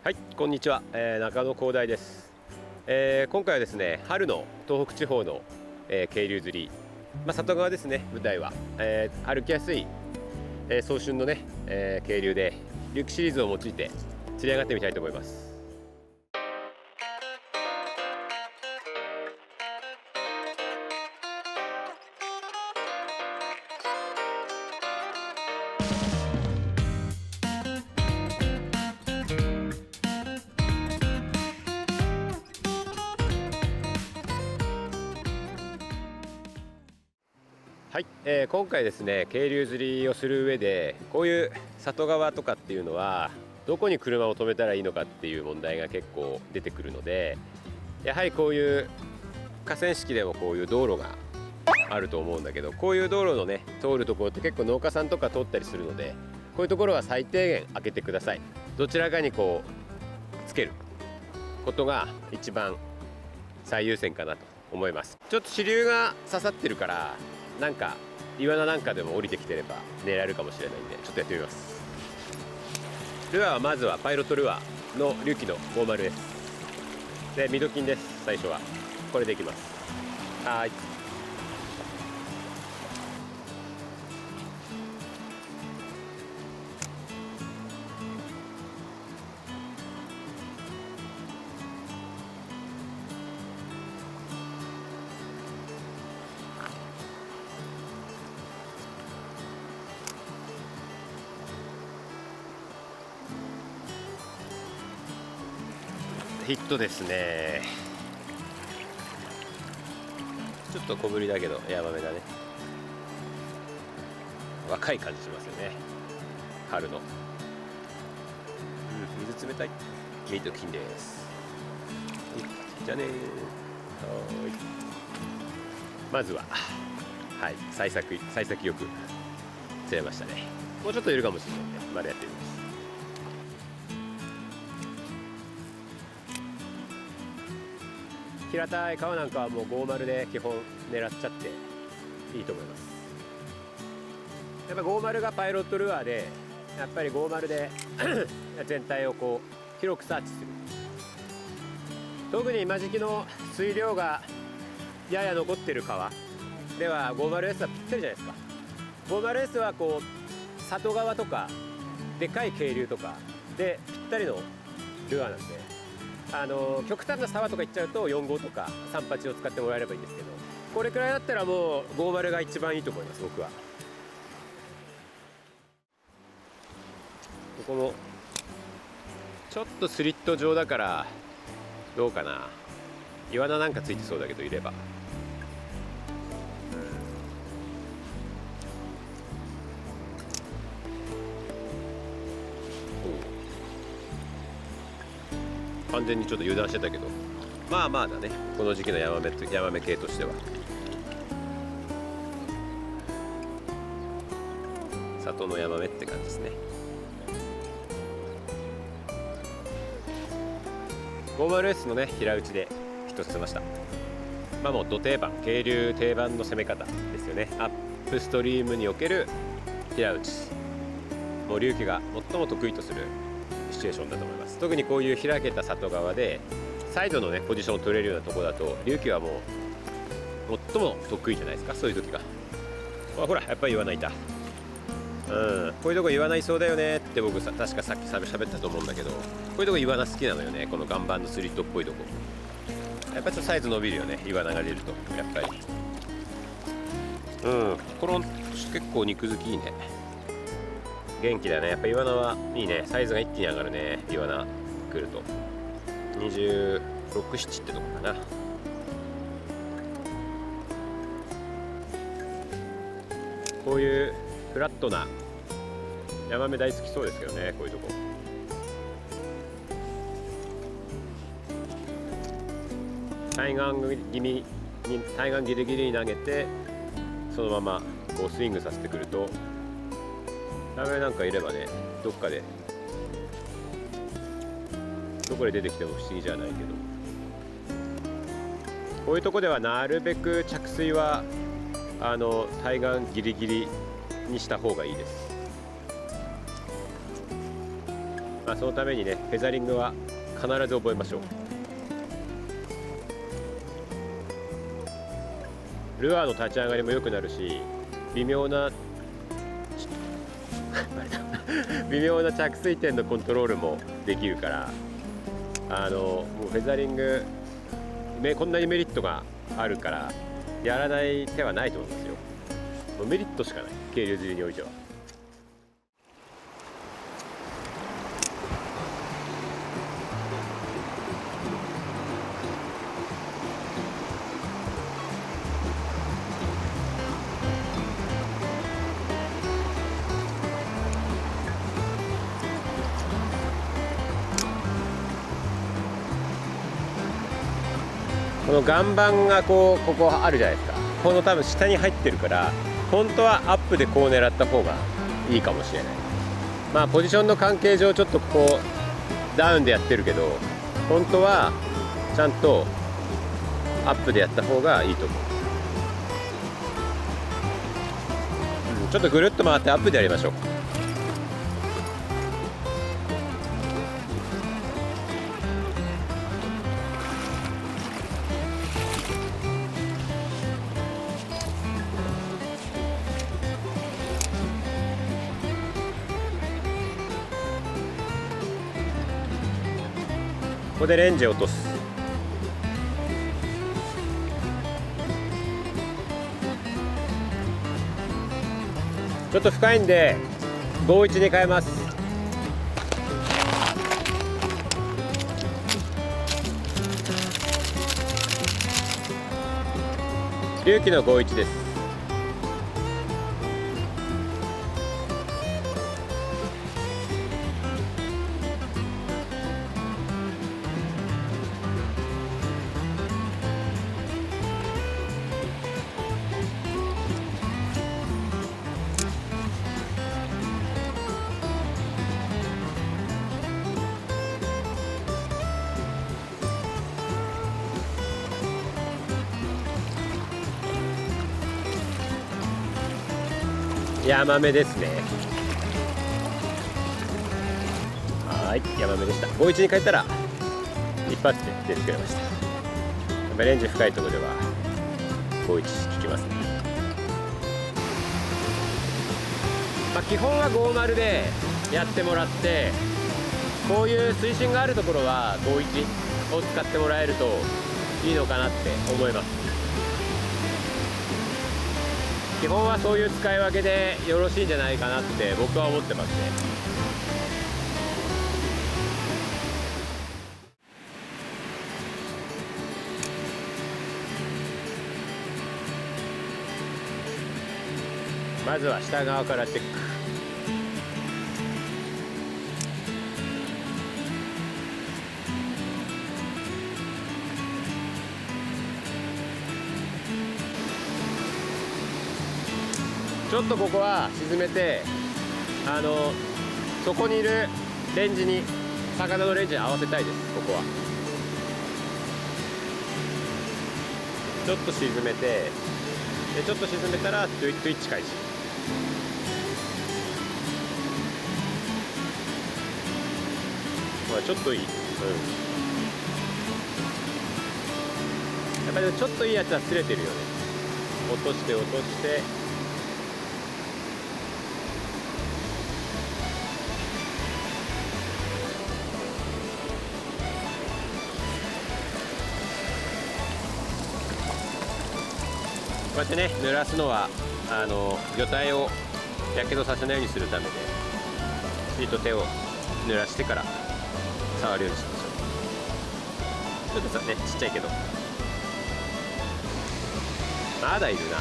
はい、こんにちは、中野広大です。今回はですね、春の東北地方の、渓流釣り、里側ですね、舞台は、歩きやすい、早春のね、渓流でリューキシリーズを用いて釣り上がってみたいと思います。はい、今回ですね、渓流釣りをする上でこういう里側とかっていうのはどこに車を止めたらいいのかっていう問題が結構出てくるので、やはりこういう河川敷でもこういう道路があると思うんだけど、こういう道路のね通るところって結構農家さんとか通ったりするので、こういうところは最低限開けてください。どちらかにこうつけることが一番最優先かなと思います。ちょっと支流が刺さってるからなんかイワナなんかでも降りてきてれば狙えるかもしれないんで、ちょっとやってみます。ルアーはまずはパイロットルアーのリュウキの50です。でミドキンです。最初はこれでいきます。はい、ヒットですね。ちょっと小ぶりだけどヤマメだね。若い感じしますよね、春の。水冷たい。ミート金です。じゃあねー。まずははい、幸先よく釣れましたね。もうちょっといるかもしれないんでまだやってみます。平たい川なんかはもう50で基本狙っちゃっていいと思います。やっぱ50がパイロットルアーで、やっぱり50で全体をこう広くサーチする。特に今時期の水量がやや残ってる川では 50S はぴったりじゃないですか。 50S はこう里側とかでかい渓流とかでぴったりのルアーなんで、極端な沢とか行っちゃうと4号とか38を使ってもらえればいいんですけど、これくらいだったらもう50が一番いいと思います、僕は。ここもちょっとスリット状だからどうかな。イワナなんかついてそうだけどいれば。完全にちょっと油断してたけど、まあまあだね、この時期のヤマメ系としては。里のヤマメって感じですね。50S のね平打ちで一つ釣れました。もうど定番、渓流定番の攻め方ですよね。アップストリームにおける平打ち、もう龍樹が最も得意とするシチュエーションだと思います。特にこういう開けた里側でサイドのねポジションを取れるようなところだと龍樹はもう最も得意じゃないですか、そういう時が。ほらやっぱり言わないた。こういうとこ言わないそうだよねって僕確かさっき喋ったと思うんだけど、こういうとこ言わな好きなのよね。この岩盤のスリットっぽいとこ、やっぱちょっとサイズ伸びるよね、イワナが出ると。やっぱりこの結構肉付きいいね。元気だね。やっぱイワナはいいね。サイズが一気に上がるね、イワナ来ると。26、7ってとこかな。こういうフラットなヤマメ大好きそうですけどね、こういうとこ。対岸ギリギリに投げてそのままこうスイングさせてくると、ヤマメなんかいればね、どっかでどこで出てきても不思議じゃないけど、こういうとこではなるべく着水は対岸ギリギリにした方がいいです。そのためにねフェザリングは必ず覚えましょう。ルアーの立ち上がりも良くなるし、微妙な微妙な着水点のコントロールもできるから、もうフェザリングこんなにメリットがあるからやらない手はないと思いますよ。もうメリットしかない、渓流釣りにおいては。この岩盤がここあるじゃないですか。この多分下に入ってるから、本当はアップでこう狙った方がいいかもしれない。まあポジションの関係上ちょっとこうダウンでやってるけど、本当はちゃんとアップでやった方がいいと思う。ちょっとぐるっと回ってアップでやりましょう。ここでレンジを落とす。ちょっと深いんで51に変えます。隆起の51です。ヤマメですね。はい、ヤマメでした。51に変えたら一発で出てくれました。やっぱレンジ深いところでは51効きますね。まあ、基本は50でやってもらって、こういう水深があるところは51を使ってもらえるといいのかなって思います。基本はそういう使い分けでよろしいんじゃないかなって僕は思ってますね。まずは下側からチェック。ちょっとここは沈めて、そこにいるレンジに、魚のレンジに合わせたいです。ここはちょっと沈めて、でちょっと沈めたらスイッチ開始。ちょっといい、やっぱりちょっといいやつは擦れてるよね。落として落として、こうやってね濡らすのは魚体をやけどさせないようにするためで、シート手を濡らしてから触るようにしましょう。ちょっとさねちっちゃいけどまだいるな。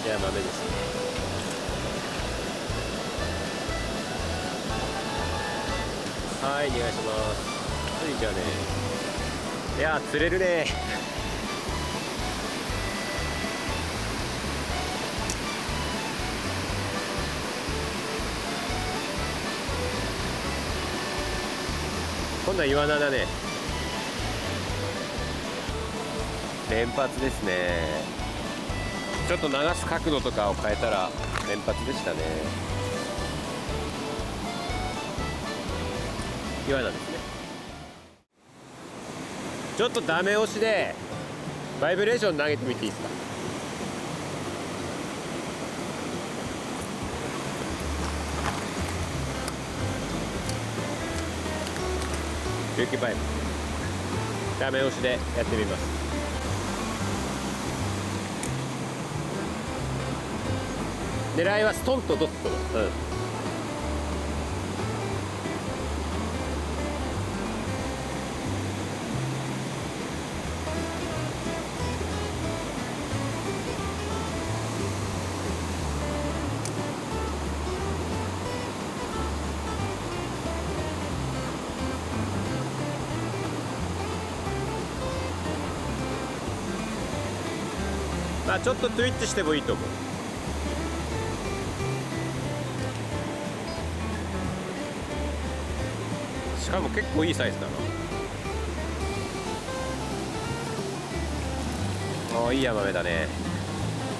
ヤマメですね。はい、お願いします。はい、じゃあね。いやー釣れるね。今度はイワナだね。連発ですね。ちょっと流す角度とかを変えたら連発でしたね。イワナですね。ちょっとダメ押しでバイブレーション投げてみていいですか。リュウキバイブダメ押しでやってみます。狙いはストンとドットの、まあちょっとトゥイッチしてもいいと思う。しかも結構いいサイズだな。おー、いいヤマメだね。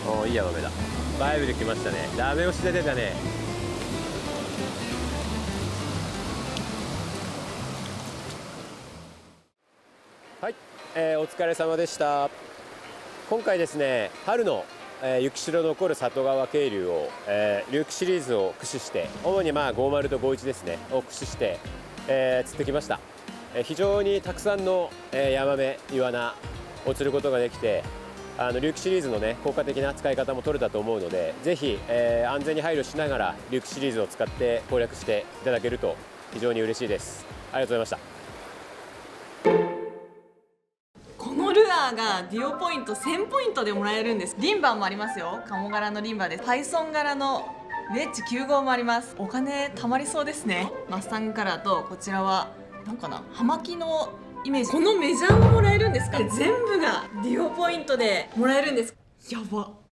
おー、いいヤマメだ。バイブで来ましたね。ダメ押しで出たね。はい、お疲れ様でした。今回ですね、春の、雪代の残る里川渓流を、龍気シリーズを駆使して、主に50と51ですねを駆使して、釣ってきました。非常にたくさんの、ヤマメ、イワナを釣ることができて、龍気シリーズのね効果的な使い方も取れたと思うので、ぜひ、安全に配慮しながら龍気シリーズを使って攻略していただけると非常に嬉しいです。ありがとうございました。このルアーがデュオポイント1000ポイントでもらえるんです。リンバーもありますよ。カモ柄のリンバーです。パイソン柄のウェッジ9号もあります。お金貯まりそうですね。マスタングカラーと、こちらはなんかな、葉巻のイメージ。このメジャーももらえるんですか。全部がデュオポイントでもらえるんです。やば。